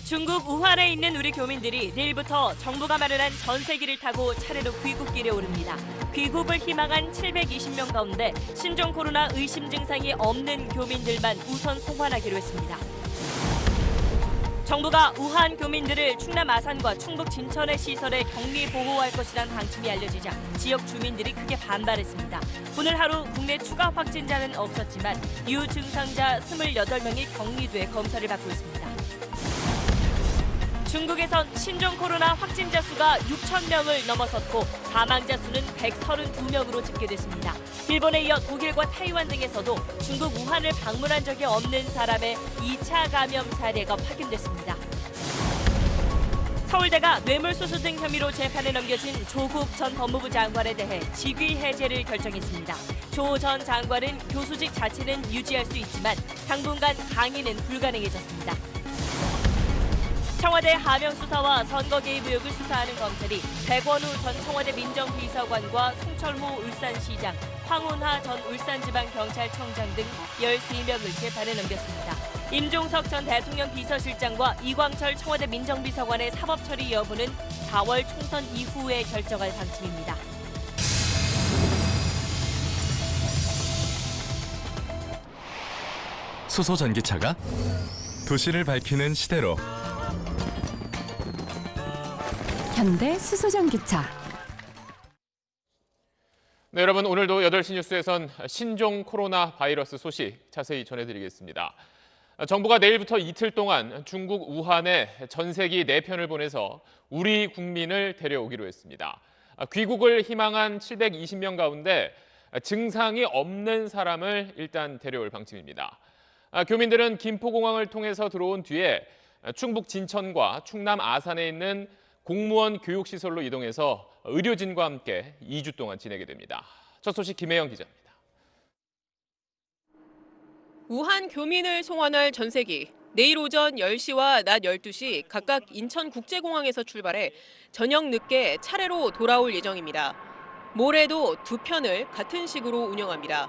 중국 우한에 있는 우리 교민들이 내일부터 정부가 마련한 전세기를 타고 차례로 귀국길에 오릅니다. 귀국을 희망한 720명 가운데 신종 코로나 의심 증상이 없는 교민들만 우선 송환하기로 했습니다. 정부가 우한 교민들을 충남 아산과 충북 진천의 시설에 격리 보호할 것이란 방침이 알려지자 지역 주민들이 크게 반발했습니다. 오늘 하루 국내 추가 확진자는 없었지만 유증상자 28명이 격리돼 검사를 받고 있습니다. 중국에선 신종 코로나 확진자 수가 6,000명을 넘어섰고 사망자 수는 132명으로 집계됐습니다. 일본에 이어 독일과 타이완 등에서도 중국 우한을 방문한 적이 없는 사람의 2차 감염 사례가 확인됐습니다. 서울대가 뇌물수수 등 혐의로 재판에 넘겨진 조국 전 법무부 장관에 대해 직위 해제를 결정했습니다. 조 전 장관은 교수직 자체는 유지할 수 있지만 당분간 강의는 불가능해졌습니다. 청와대 하명 수사와 선거 개입 의혹을 수사하는 검찰이 백원우 전 청와대 민정비서관과 송철호 울산시장, 황운하 전 울산지방경찰청장 등 13명을 재판에 넘겼습니다. 임종석 전 대통령 비서실장과 이광철 청와대 민정비서관의 사법처리 여부는 4월 총선 이후에 결정할 방침입니다. 수소 전기차가 도시를 밝히는 시대로 현대 수소전기차. 네, 여러분 오늘도 8시 뉴스에선 신종 코로나 바이러스 소식 자세히 전해드리겠습니다. 정부가 내일부터 이틀 동안 중국 우한에 전세기 4편을 보내서 우리 국민을 데려오기로 했습니다. 귀국을 희망한 720명 가운데 증상이 없는 사람을 일단 데려올 방침입니다. 교민들은 김포공항을 통해서 들어온 뒤에 충북 진천과 충남 아산에 있는 공무원 교육시설로 이동해서 의료진과 함께 2주 동안 지내게 됩니다. 첫 소식 김혜영 기자입니다. 우한 교민을 송환할 전세기. 내일 오전 10시와 낮 12시 각각 인천국제공항에서 출발해 저녁 늦게 차례로 돌아올 예정입니다. 모레도 2편을 같은 식으로 운영합니다.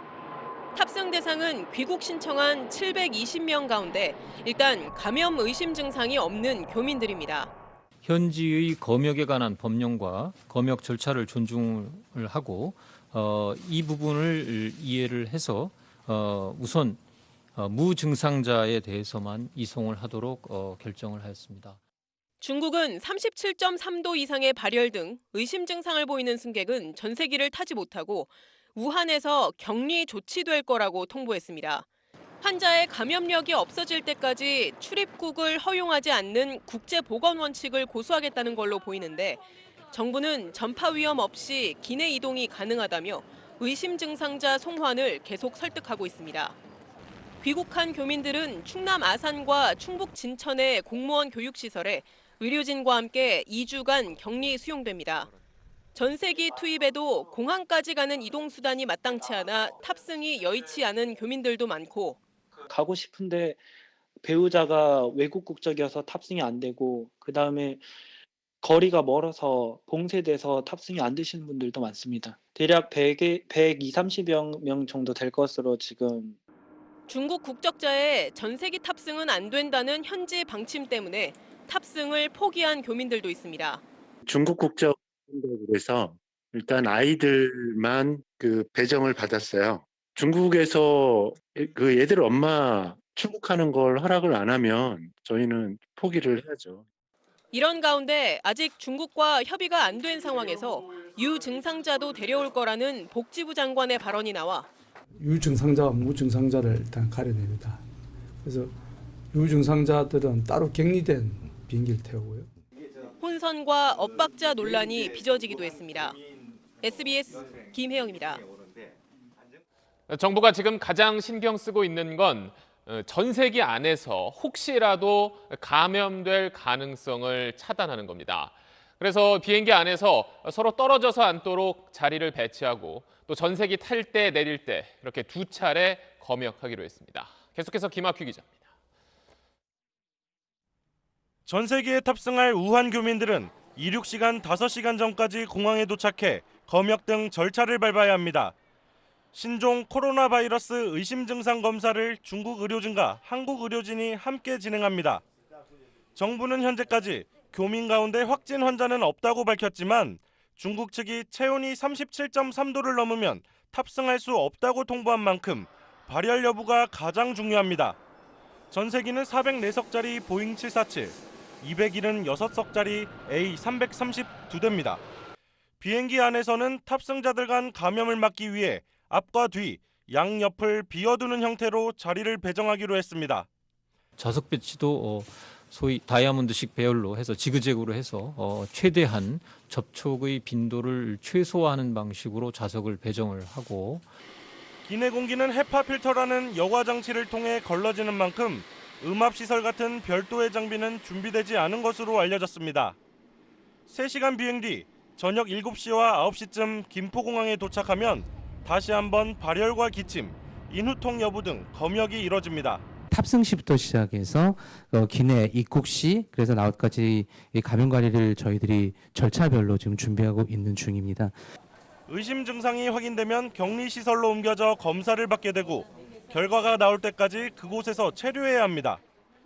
탑승 대상은 귀국 신청한 720명 가운데 일단 감염 의심 증상이 없는 교민들입니다. 현지의 검역에 관한 법령과 검역 절차를 존중을 하고 이 부분을 이해를 해서 우선 무증상자에 대해서만 이송을 하도록 결정을 하였습니다. 중국은 37.3도 이상의 발열 등 의심 증상을 보이는 승객은 전세기를 타지 못하고 우한에서 격리 조치될 거라고 통보했습니다. 환자의 감염력이 없어질 때까지 출입국을 허용하지 않는 국제보건 원칙을 고수하겠다는 걸로 보이는데 정부는 전파 위험 없이 기내 이동이 가능하다며 의심 증상자 송환을 계속 설득하고 있습니다. 귀국한 교민들은 충남 아산과 충북 진천의 공무원 교육시설에 의료진과 함께 2주간 격리 수용됩니다. 전세기 투입에도 공항까지 가는 이동수단이 마땅치 않아 탑승이 여의치 않은 교민들도 많고 가고 싶은데 배우자가 외국 국적이어서 탑승이 안 되고 그다음에 거리가 멀어서 봉쇄돼서 탑승이 안 되시는 분들도 많습니다. 대략 120, 130명 정도 될 것으로 지금. 중국 국적자의 전세기 탑승은 안 된다는 현지 방침 때문에 탑승을 포기한 교민들도 있습니다. 중국 국적으로서 일단 아이들만 배정을 받았어요. 중국에서 얘들 엄마 출국하는 걸 허락을 안 하면 저희는 포기를 해야죠. 이런 가운데 아직 중국과 협의가 안 된 상황에서 유증상자도 데려올 거라는 복지부 장관의 발언이 나와 유증상자와 무증상자를 일단 가려냅니다. 그래서 유증상자들은 따로 격리된 비행기를 태우고요. 혼선과 엇박자 논란이 빚어지기도 했습니다. SBS 김혜영입니다. 정부가 지금 가장 신경 쓰고 있는 건 전세기 안에서 혹시라도 감염될 가능성을 차단하는 겁니다. 그래서 비행기 안에서 서로 떨어져서 앉도록 자리를 배치하고 또 전세기 탈 때 내릴 때 이렇게 2차례 검역하기로 했습니다. 계속해서 김학휘 기자입니다. 전세기에 탑승할 우한 교민들은 이륙 시간 5시간 전까지 공항에 도착해 검역 등 절차를 밟아야 합니다. 신종 코로나 바이러스 의심 증상 검사를 중국 의료진과 한국 의료진이 함께 진행합니다. 정부는 현재까지 교민 가운데 확진 환자는 없다고 밝혔지만 중국 측이 체온이 37.3도를 넘으면 탑승할 수 없다고 통보한 만큼 발열 여부가 가장 중요합니다. 전세기는 404석짜리 보잉 747, 276석짜리 A332대입니다. 비행기 안에서는 탑승자들 간 감염을 막기 위해 앞과 뒤, 양옆을 비워두는 형태로 자리를 배정하기로 했습니다. 좌석 배치도 소위 다이아몬드식 배열로 해서 지그재그로 해서 최대한 접촉의 빈도를 최소화하는 방식으로 좌석을 배정을 하고, 기내 공기는 헤파 필터라는 여과 장치를 통해 걸러지는 만큼 음압시설 같은 별도의 장비는 준비되지 않은 것으로 알려졌습니다. 3시간 비행 뒤 저녁 7시와 9시쯤 김포공항에 도착하면 다시 한번 발열과 기침, 인후통 여부 등 검역이 이뤄집니다. 탑승 시부터 시작해서 기내 입국 시 그래서 나웃까지 감염 관리를 저희들이 절차별로 지금 준비하고 있는 중입니다. 의심 증상이 확인되면 격리 시설로 옮겨져 검사를 받게 되고 결과가 나올 때까지 그곳에서 체류해야 합니다.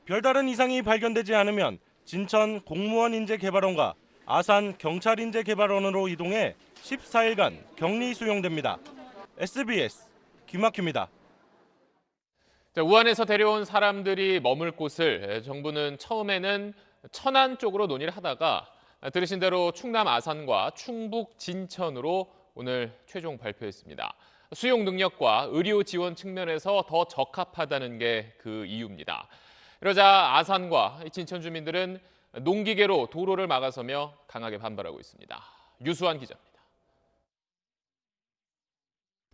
별다른 이상이 발견되지 않으면 진천 공무원 인재개발원과 아산 경찰인재개발원으로 이동해 14일간 격리 수용됩니다. SBS 김학규입니다. 우한에서 데려온 사람들이 머물 곳을 정부는 처음에는 천안 쪽으로 논의를 하다가 들으신 대로 충남 아산과 충북 진천으로 오늘 최종 발표했습니다. 수용 능력과 의료 지원 측면에서 더 적합하다는 게 그 이유입니다. 이러자 아산과 진천 주민들은 농기계로 도로를 막아서며 강하게 반발하고 있습니다. 유수환 기자입니다.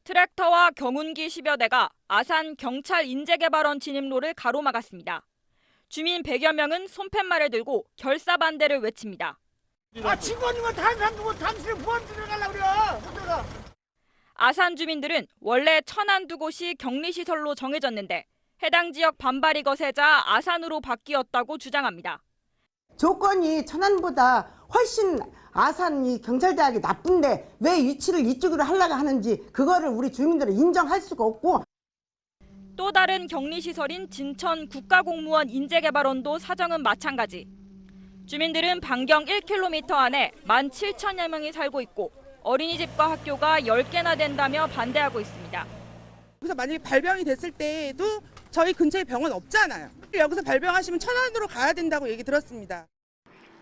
트랙터와 경운기 10여 대가 아산 경찰 인재개발원 진입로를 가로막았습니다. 주민 100여 명은 손팻말을 들고 결사 반대를 외칩니다. 직원이면 다른 사람 두고 당신을 무한 들어가려고 그래. 아산 주민들은 원래 천안 두 곳이 격리시설로 정해졌는데 해당 지역 반발이 거세자 아산으로 바뀌었다고 주장합니다. 조건이 천안보다 훨씬 아산이 경찰대학이 나쁜데 왜 위치를 이쪽으로 하려고 하는지 그거를 우리 주민들은 인정할 수가 없고, 또 다른 격리시설인 진천 국가공무원 인재개발원도 사정은 마찬가지. 주민들은 반경 1km 안에 17,000여 명이 살고 있고 어린이집과 학교가 10개나 된다며 반대하고 있습니다. 그래서 만약에 발병이 됐을 때에도 저희 근처에 병원 없잖아요. 여기서 발병하시면 천안으로 가야 된다고 얘기 들었습니다.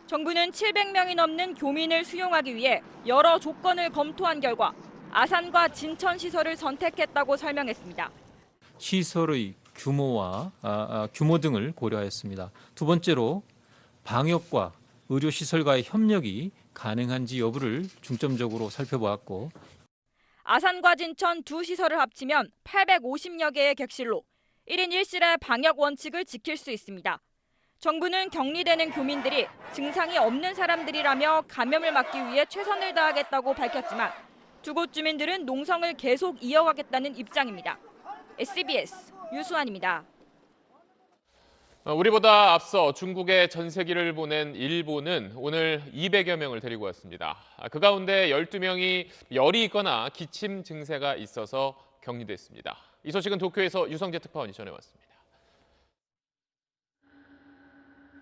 정부는 700명이 넘는 교민을 수용하기 위해 여러 조건을 검토한 결과 아산과 진천 시설을 선택했다고 설명했습니다. 시설의 규모와 규모 등을 고려하였습니다. 두 번째로 방역과 의료시설과의 협력이 가능한지 여부를 중점적으로 살펴보았고, 아산과 진천 두 시설을 합치면 850여 개의 객실로 1인 1실의 방역 원칙을 지킬 수 있습니다. 정부는 격리되는 교민들이 증상이 없는 사람들이라며 감염을 막기 위해 최선을 다하겠다고 밝혔지만 두 곳 주민들은 농성을 계속 이어가겠다는 입장입니다. SBS 유수환입니다. 우리보다 앞서 중국에 전세기를 보낸 일본은 오늘 200여 명을 데리고 왔습니다. 그 가운데 12명이 열이 있거나 기침 증세가 있어서 격리됐습니다. 이 소식은 도쿄에서 유성재 특파원이 전해왔습니다.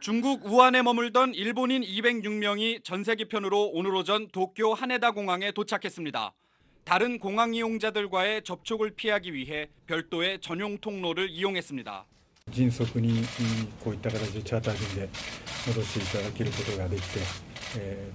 중국 우한에 머물던 일본인 206명이 전세기 편으로 오늘 오전 도쿄 하네다 공항에 도착했습니다. 다른 공항 이용자들과의 접촉을 피하기 위해 별도의 전용 통로를 이용했습니다. 迅速にこういった形でチャーター便で戻していただけることができて、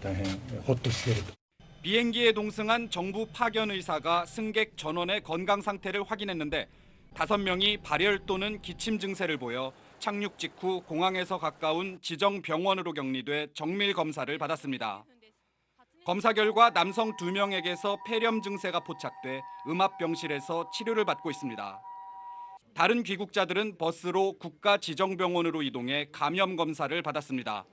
大変ホッとしていると。 비행기에 동승한 정부 파견 의사가 승객 전원의 건강 상태를 확인했는데 5명이 발열 또는 기침 증세를 보여 착륙 직후 공항에서 가까운 지정 병원으로 격리돼 정밀 검사를 받았습니다. 검사 결과 남성 2명에게서 폐렴 증세가 포착돼 음압병실에서 치료를 받고 있습니다. 다른 귀국자들은 버스로 국가 지정병원으로 이동해 감염 검사를 받았습니다.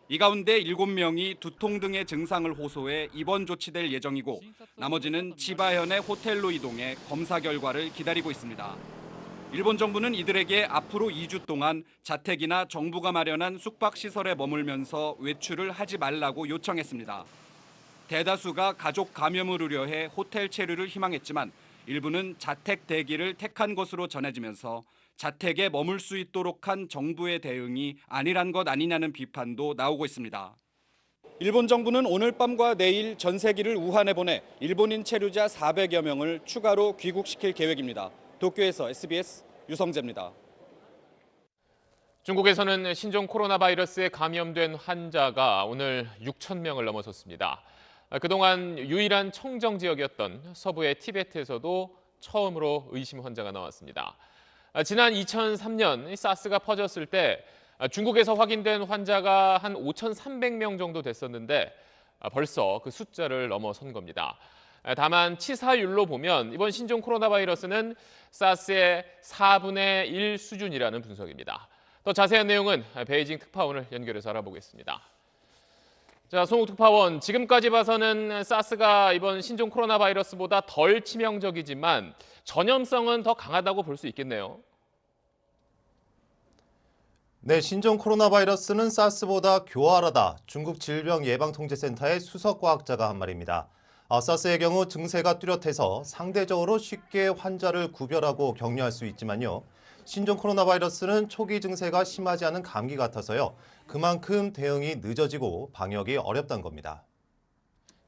이 가운데 7명이 두통 등의 증상을 호소해 입원 조치될 예정이고 나머지는 치바현의 호텔로 이동해 검사 결과를 기다리고 있습니다. 일본 정부는 이들에게 앞으로 2주 동안 자택이나 정부가 마련한 숙박시설에 머물면서 외출을 하지 말라고 요청했습니다. 대다수가 가족 감염을 우려해 호텔 체류를 희망했지만 일부는 자택 대기를 택한 것으로 전해지면서 자택에 머물 수 있도록 한 정부의 대응이 안일한 것 아니냐는 비판도 나오고 있습니다. 일본 정부는 오늘 밤과 내일 전세기를 우한에 보내 일본인 체류자 400여 명을 추가로 귀국시킬 계획입니다. 도쿄에서 SBS 유성재입니다. 중국에서는 신종 코로나 바이러스에 감염된 환자가 오늘 6천 명을 넘어섰습니다. 그동안 유일한 청정 지역이었던 서부의 티베트에서도 처음으로 의심 환자가 나왔습니다. 지난 2003년 사스가 퍼졌을 때 중국에서 확인된 환자가 한 5,300명 정도 됐었는데 벌써 그 숫자를 넘어선 겁니다. 다만 치사율로 보면 이번 신종 코로나 바이러스는 사스의 4분의 1 수준이라는 분석입니다. 더 자세한 내용은 베이징 특파원을 연결해서 알아보겠습니다. 자, 송욱 특파원, 지금까지 봐서는 사스가 이번 신종 코로나 바이러스보다 덜 치명적이지만 전염성은 더 강하다고 볼 수 있겠네요. 네, 신종 코로나 바이러스는 사스보다 교활하다. 중국 질병예방통제센터의 수석과학자가 한 말입니다. 사스의 경우 증세가 뚜렷해서 상대적으로 쉽게 환자를 구별하고 격리할 수 있지만요. 신종 코로나 바이러스는 초기 증세가 심하지 않은 감기 같아서요. 그만큼 대응이 늦어지고 방역이 어렵다는 겁니다.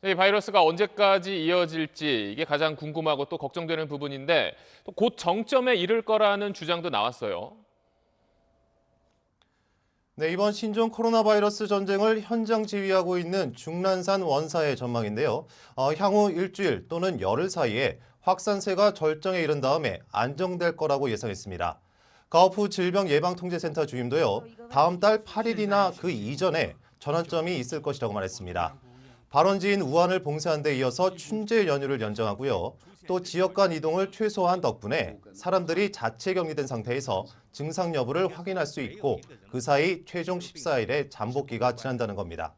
이 바이러스가 언제까지 이어질지 이게 가장 궁금하고 또 걱정되는 부분인데 또 곧 정점에 이를 거라는 주장도 나왔어요. 네, 이번 신종 코로나 바이러스 전쟁을 현장 지휘하고 있는 중란산 원사의 전망인데요. 향후 일주일 또는 열흘 사이에 확산세가 절정에 이른 다음에 안정될 거라고 예상했습니다. 가오프 질병예방통제센터 주임도요. 다음 달 8일이나 그 이전에 전환점이 있을 것이라고 말했습니다. 발원지인 우한을 봉쇄한 데 이어서 춘제 연휴를 연장하고요. 또 지역 간 이동을 최소화한 덕분에 사람들이 자체 격리된 상태에서 증상 여부를 확인할 수 있고 그 사이 최종 14일에 잠복기가 지난다는 겁니다.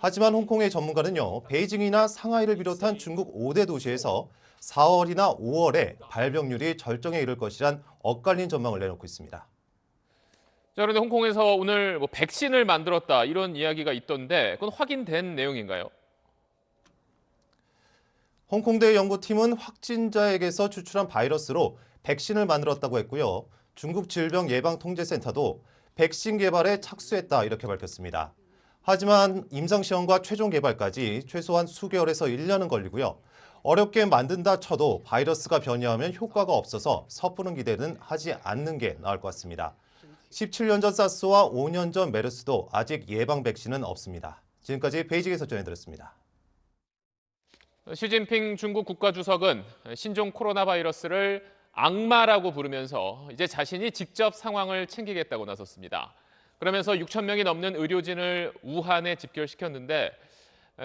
하지만 홍콩의 전문가는요. 베이징이나 상하이를 비롯한 중국 5대 도시에서 4월이나 5월에 발병률이 절정에 이를 것이란 엇갈린 전망을 내놓고 있습니다. 자, 그런데 홍콩에서 오늘 백신을 만들었다 이런 이야기가 있던데 그건 확인된 내용인가요? 홍콩대 연구팀은 확진자에게서 추출한 바이러스로 백신을 만들었다고 했고요. 중국 질병예방통제센터도 백신 개발에 착수했다 이렇게 밝혔습니다. 하지만 임상시험과 최종 개발까지 최소한 수개월에서 1년은 걸리고요. 어렵게 만든다 쳐도 바이러스가 변이하면 효과가 없어서 섣부른 기대는 하지 않는 게 나을 것 같습니다. 17년 전 사스와 5년 전 메르스도 아직 예방 백신은 없습니다. 지금까지 베이징에서 전해드렸습니다. 시진핑 중국 국가주석은 신종 코로나 바이러스를 악마라고 부르면서 이제 자신이 직접 상황을 챙기겠다고 나섰습니다. 그러면서 6천 명이 넘는 의료진을 우한에 집결시켰는데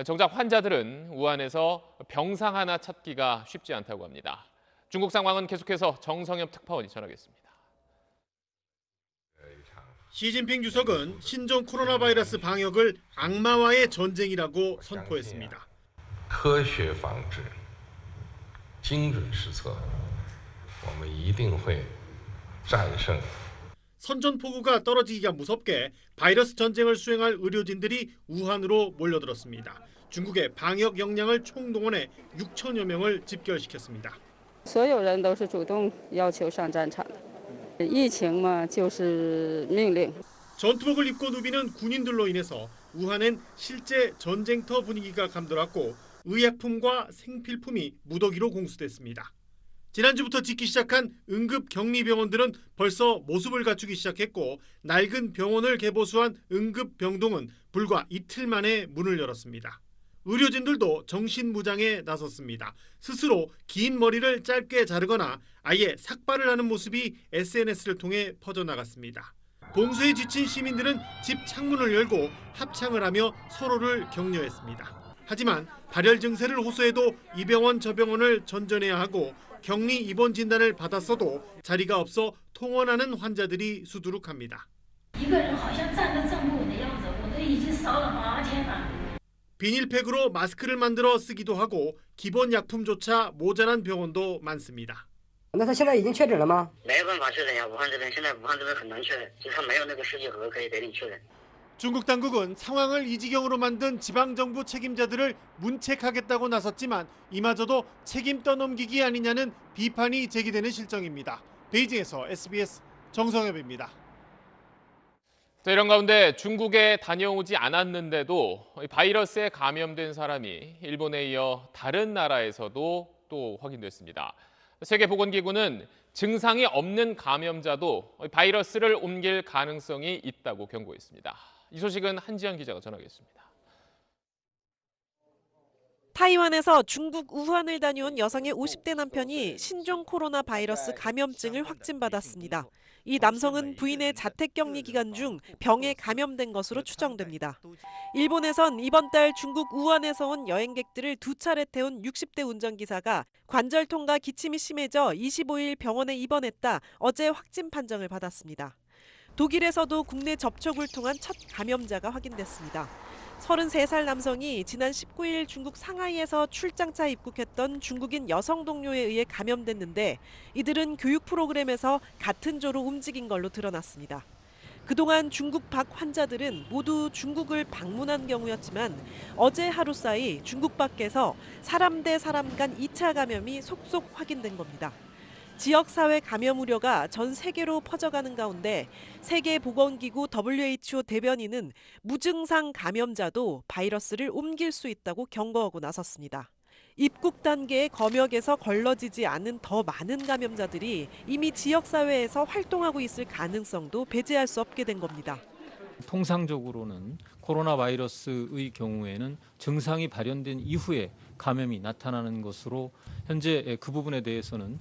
정작 환자들은 우한에서 병상 하나 찾기가 쉽지 않다고 합니다. 중국 상황은 계속해서 정성엽 특파원이 전하겠습니다. 시진핑 주석은 신종 코로나 바이러스 방역을 악마와의 전쟁이라고 선포했습니다. 科学防治，精准施策，我们一定会战胜。 선전포고가 떨어지기가 무섭게 바이러스 전쟁을 수행할 의료진들이 우한으로 몰려들었습니다. 중국의 방역 역량을 총동원해 6천여 명을 집결시켰습니다. 所有人都是主动要求上战场的，疫情嘛就是命令。 전투복을 입고 누비는 군인들로 인해서 우한엔 실제 전쟁터 분위기가 감돌았고 의약품과 생필품이 무더기로 공수됐습니다. 지난주부터 짓기 시작한 응급격리병원들은 벌써 모습을 갖추기 시작했고 낡은 병원을 개보수한 응급병동은 불과 이틀 만에 문을 열었습니다. 의료진들도 정신무장에 나섰습니다. 스스로 긴 머리를 짧게 자르거나 아예 삭발을 하는 모습이 SNS를 통해 퍼져나갔습니다. 봉쇄에 지친 시민들은 집 창문을 열고 합창을 하며 서로를 격려했습니다. 하지만 발열 증세를 호소해도 이 병원 저 병원을 전전해야 하고 격리 입원 진단을 받았어도 자리가 없어 통원하는 환자들이 수두룩합니다. 비닐팩으로 마스크를 만들어 쓰기도 하고 기본 약품조차 모자란 병원도 많습니다. 那他现在已经确诊了吗？没有办法确诊呀，武汉这边现在武汉这边很难确诊，就是他没有那个试剂盒可以给你确诊。 중국 당국은 상황을 이 지경으로 만든 지방정부 책임자들을 문책하겠다고 나섰지만 이마저도 책임 떠넘기기 아니냐는 비판이 제기되는 실정입니다. 베이징에서 SBS 정성엽입니다. 이런 가운데 중국에 다녀오지 않았는데도 바이러스에 감염된 사람이 일본에 이어 다른 나라에서도 또 확인됐습니다. 세계보건기구는 증상이 없는 감염자도 바이러스를 옮길 가능성이 있다고 경고했습니다. 이 소식은 한지연 기자가 전하겠습니다. 타이완에서 중국 우한을 다녀온 여성의 50대 남편이 신종 코로나 바이러스 감염증을 확진받았습니다. 이 남성은 부인의 자택격리 기간 중 병에 감염된 것으로 추정됩니다. 일본에선 이번 달 중국 우한에서 온 여행객들을 2차례 태운 60대 운전기사가 관절통과 기침이 심해져 25일 병원에 입원했다 어제 확진 판정을 받았습니다. 독일에서도 국내 접촉을 통한 첫 감염자가 확인됐습니다. 33살 남성이 지난 19일 중국 상하이에서 출장차 입국했던 중국인 여성 동료에 의해 감염됐는데 이들은 교육 프로그램에서 같은 조로 움직인 걸로 드러났습니다. 그동안 중국 밖 환자들은 모두 중국을 방문한 경우였지만 어제 하루 사이 중국 밖에서 사람 대 사람 간 2차 감염이 속속 확인된 겁니다. 지역사회 감염 우려가 전 세계로 퍼져가는 가운데 세계보건기구 WHO 대변인은 무증상 감염자도 바이러스를 옮길 수 있다고 경고하고 나섰습니다. 입국 단계의 검역에서 걸러지지 않은 더 많은 감염자들이 이미 지역사회에서 활동하고 있을 가능성도 배제할 수 없게 된 겁니다. 통상적으로는 코로나 바이러스의 경우에는 증상이 발현된 이후에 감염이 나타나는 것으로 현재 그 부분에 대해서는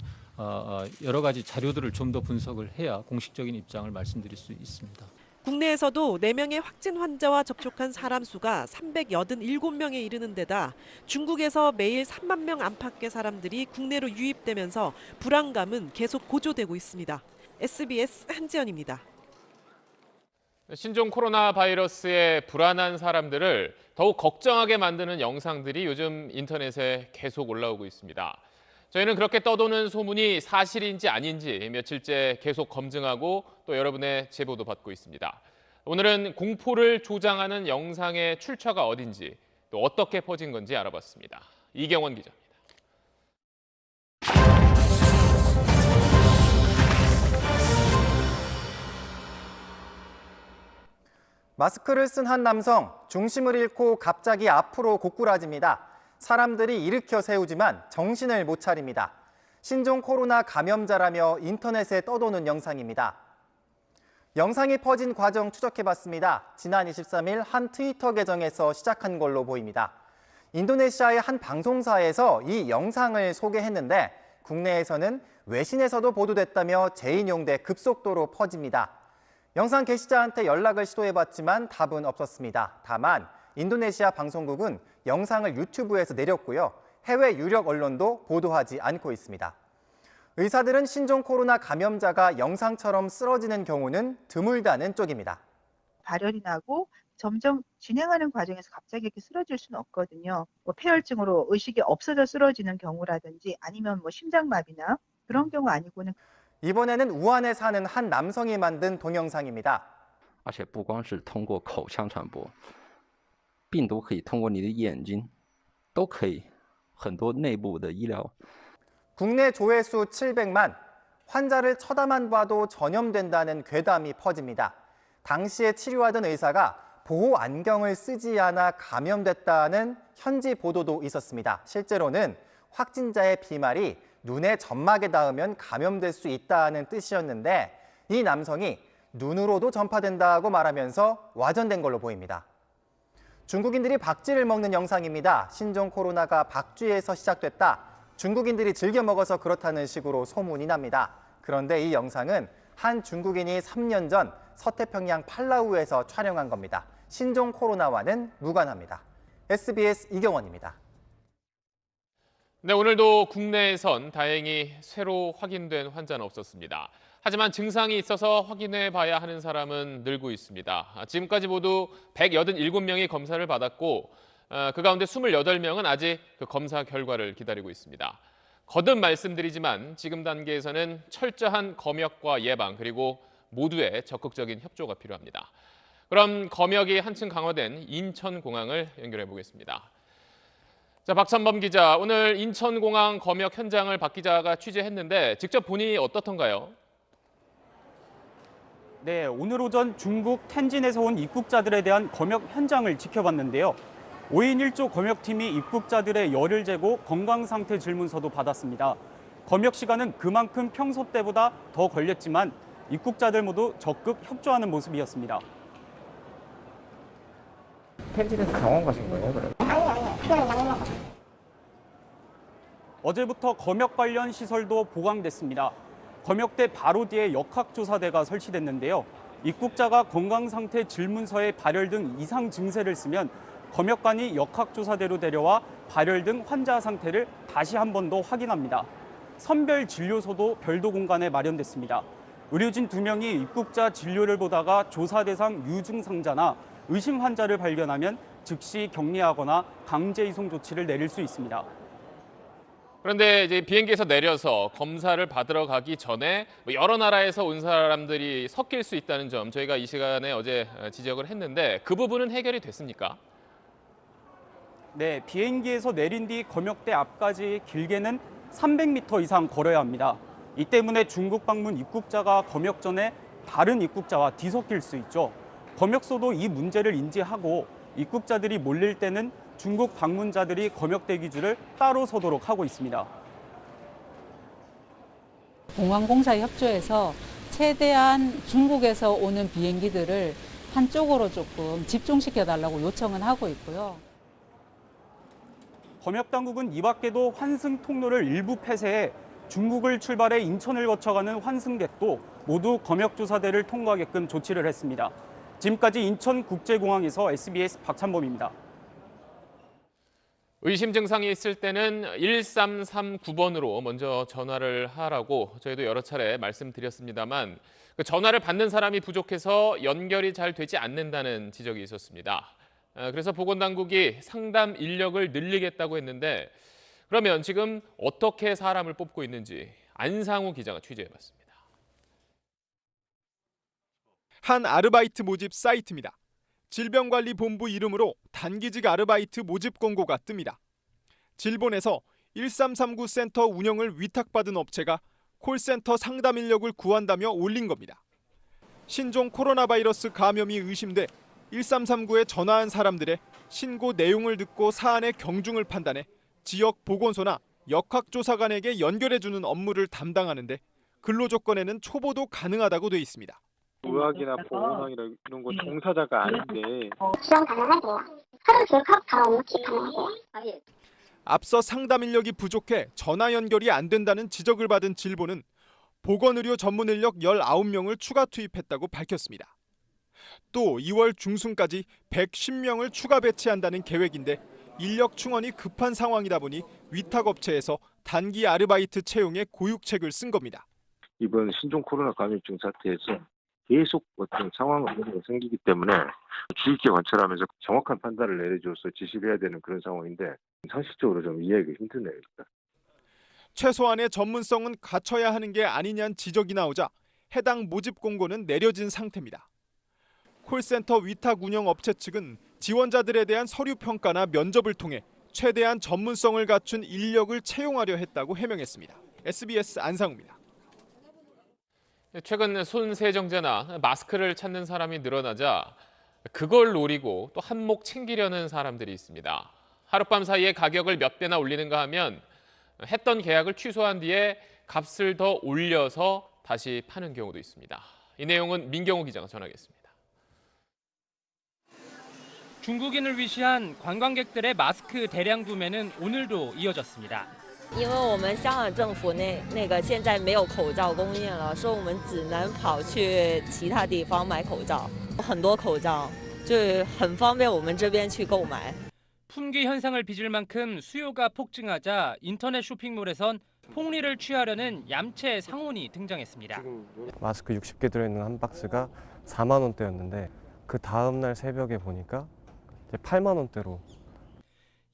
여러 가지 자료들을 좀 더 분석을 해야 공식적인 입장을 말씀드릴 수 있습니다. 국내에서도 4명의 확진 환자와 접촉한 사람 수가 387명에 이르는 데다 중국에서 매일 3만 명 안팎의 사람들이 국내로 유입되면서 불안감은 계속 고조되고 있습니다. SBS 한지연입니다. 신종 코로나 바이러스에 불안한 사람들을 더욱 걱정하게 만드는 영상들이 요즘 인터넷에 계속 올라오고 있습니다. 저희는 그렇게 떠도는 소문이 사실인지 아닌지 며칠째 계속 검증하고 또 여러분의 제보도 받고 있습니다. 오늘은 공포를 조장하는 영상의 출처가 어딘지 또 어떻게 퍼진 건지 알아봤습니다. 이경원 기자입니다. 마스크를 쓴 한 남성, 중심을 잃고 갑자기 앞으로 고꾸라집니다. 사람들이 일으켜 세우지만 정신을 못 차립니다. 신종 코로나 감염자라며 인터넷에 떠도는 영상입니다. 영상이 퍼진 과정 추적해봤습니다. 지난 23일 한 트위터 계정에서 시작한 걸로 보입니다. 인도네시아의 한 방송사에서 이 영상을 소개했는데 국내에서는 외신에서도 보도됐다며 재인용돼 급속도로 퍼집니다. 영상 게시자한테 연락을 시도해봤지만 답은 없었습니다. 다만 인도네시아 방송국은 영상을 유튜브에서 내렸고요. 해외 유력 언론도 보도하지 않고 있습니다. 의사들은 신종 코로나 감염자가 영상처럼 쓰러지는 경우는 드물다는 쪽입니다. 발열이 나고 점점 진행하는 과정에서 갑자기 이렇게 쓰러질 수는 없거든요. 폐혈증으로 의식이 없어져 쓰러지는 경우라든지 아니면 심장마비나 그런 경우 아니고는. 이번에는 우한에 사는 한 남성이 만든 동영상입니다. 而且不光是通过口腔传播，病毒可以通过你的眼睛，都可以，很多内部的医疗。 국내 조회수 700만, 환자를 쳐다만 봐도 전염된다는 괴담이 퍼집니다. 당시에 치료하던 의사가 보호 안경을 쓰지 않아 감염됐다는 현지 보도도 있었습니다. 실제로는 확진자의 비말이 눈의 점막에 닿으면 감염될 수 있다는 뜻이었는데 이 남성이 눈으로도 전파된다고 말하면서 와전된 걸로 보입니다. 중국인들이 박쥐를 먹는 영상입니다. 신종 코로나가 박쥐에서 시작됐다. 중국인들이 즐겨 먹어서 그렇다는 식으로 소문이 납니다. 그런데 이 영상은 한 중국인이 3년 전 서태평양 팔라우에서 촬영한 겁니다. 신종 코로나와는 무관합니다. SBS 이경원입니다. 네, 오늘도 국내에선 다행히 새로 확인된 환자는 없었습니다. 하지만 증상이 있어서 확인해 봐야 하는 사람은 늘고 있습니다. 지금까지 모두 187명이 검사를 받았고 그 가운데 28명은 아직 그 검사 결과를 기다리고 있습니다. 거듭 말씀드리지만 지금 단계에서는 철저한 검역과 예방 그리고 모두의 적극적인 협조가 필요합니다. 그럼 검역이 한층 강화된 인천공항을 연결해 보겠습니다. 자, 박찬범 기자, 오늘 인천공항 검역 현장을 박 기자가 취재했는데 직접 보니 어떻던가요? 네, 오늘 오전 중국 텐진에서 온 입국자들에 대한 검역 현장을 지켜봤는데요. 5인 1조 검역팀이 입국자들의 열을 재고 건강 상태 질문서도 받았습니다. 검역 시간은 그만큼 평소 때보다 더 걸렸지만 입국자들 모두 적극 협조하는 모습이었습니다. 텐진에서 병원 가신 거예요, 그럼? 아니요. 어제부터 검역 관련 시설도 보강됐습니다. 검역대 바로 뒤에 역학조사대가 설치됐는데요. 입국자가 건강 상태 질문서에 발열 등 이상 증세를 쓰면 검역관이 역학조사대로 데려와 발열 등 환자 상태를 다시 한 번 더 확인합니다. 선별 진료소도 별도 공간에 마련됐습니다. 의료진 2명이 입국자 진료를 보다가 조사 대상 유증상자나 의심 환자를 발견하면 즉시 격리하거나 강제 이송 조치를 내릴 수 있습니다. 그런데 이제 비행기에서 내려서 검사를 받으러 가기 전에 여러 나라에서 온 사람들이 섞일 수 있다는 점 저희가 이 시간에 어제 지적을 했는데 그 부분은 해결이 됐습니까? 네, 비행기에서 내린 뒤 검역대 앞까지 길게는 300m 이상 걸어야 합니다. 이 때문에 중국 방문 입국자가 검역 전에 다른 입국자와 뒤섞일 수 있죠. 검역소도 이 문제를 인지하고 입국자들이 몰릴 때는 중국 방문자들이 검역 대기줄을 따로 서도록 하고 있습니다. 공항공사에 협조해서 최대한 중국에서 오는 비행기들을 한쪽으로 조금 집중시켜달라고 요청은 하고 있고요. 검역당국은 이 밖에도 환승 통로를 일부 폐쇄해 중국을 출발해 인천을 거쳐가는 환승객도 모두 검역조사대를 통과하게끔 조치를 했습니다. 지금까지 인천국제공항에서 SBS 박찬범입니다. 의심 증상이 있을 때는 1339번으로 먼저 전화를 하라고 저희도 여러 차례 말씀드렸습니다만 그 전화를 받는 사람이 부족해서 연결이 잘 되지 않는다는 지적이 있었습니다. 그래서 보건당국이 상담 인력을 늘리겠다고 했는데 그러면 지금 어떻게 사람을 뽑고 있는지 안상우 기자가 취재해봤습니다. 한 아르바이트 모집 사이트입니다. 질병관리본부 이름으로 단기직 아르바이트 모집 공고가 뜹니다. 질본에서 1339 센터 운영을 위탁받은 업체가 콜센터 상담 인력을 구한다며 올린 겁니다. 신종 코로나 바이러스 감염이 의심돼 1339에 전화한 사람들의 신고 내용을 듣고 사안의 경중을 판단해 지역 보건소나 역학조사관에게 연결해주는 업무를 담당하는데 근로조건에는 초보도 가능하다고 돼 있습니다. 의학이나 보건학이나 이런 거 종사자가 아닌데 지원 가능하고요. 하루 교육학 바로 업무치 가능하고요. 앞서 상담 인력이 부족해 전화 연결이 안 된다는 지적을 받은 질본은 보건의료 전문 인력 19명을 추가 투입했다고 밝혔습니다. 또 2월 중순까지 110명을 추가 배치한다는 계획인데 인력 충원이 급한 상황이다 보니 위탁업체에서 단기 아르바이트 채용에 고육책을 쓴 겁니다. 이번 신종 코로나 감염증 사태에서 계속 어떤 상황 문제가 생기기 때문에 주의 깊게 관찰하면서 정확한 판단을 내려줘서 지시를 해야 되는 그런 상황인데 상식적으로 좀 이해하기 힘드네요. 일단. 최소한의 전문성은 갖춰야 하는 게 아니냐는 지적이 나오자 해당 모집 공고는 내려진 상태입니다. 콜센터 위탁 운영 업체 측은 지원자들에 대한 서류 평가나 면접을 통해 최대한 전문성을 갖춘 인력을 채용하려 했다고 해명했습니다. SBS 안상우입니다. 최근 손 세정제나 마스크를 찾는 사람이 늘어나자 그걸 노리고 또 한몫 챙기려는 사람들이 있습니다. 하룻밤 사이에 가격을 몇 배나 올리는가 하면 했던 계약을 취소한 뒤에 값을 더 올려서 다시 파는 경우도 있습니다. 이 내용은 민경호 기자가 전하겠습니다. 중국인을 위시한 관광객들의 마스크 대량 구매는 오늘도 이어졌습니다. 因为我们香港政府那个现在没有口罩供应了，所以我们只能跑去其他地方买口罩，很多口罩，就很方便我们这边去购买。 품귀 현상을 빚을 만큼 수요가 폭증하자 인터넷 쇼핑몰에선 폭리를 취하려는 얌체 상온이 등장했습니다. 마스크 60개 들어있는 한 박스가 4만 원대였는데 그 다음 날 새벽에 보니까 이제 8만 원대로.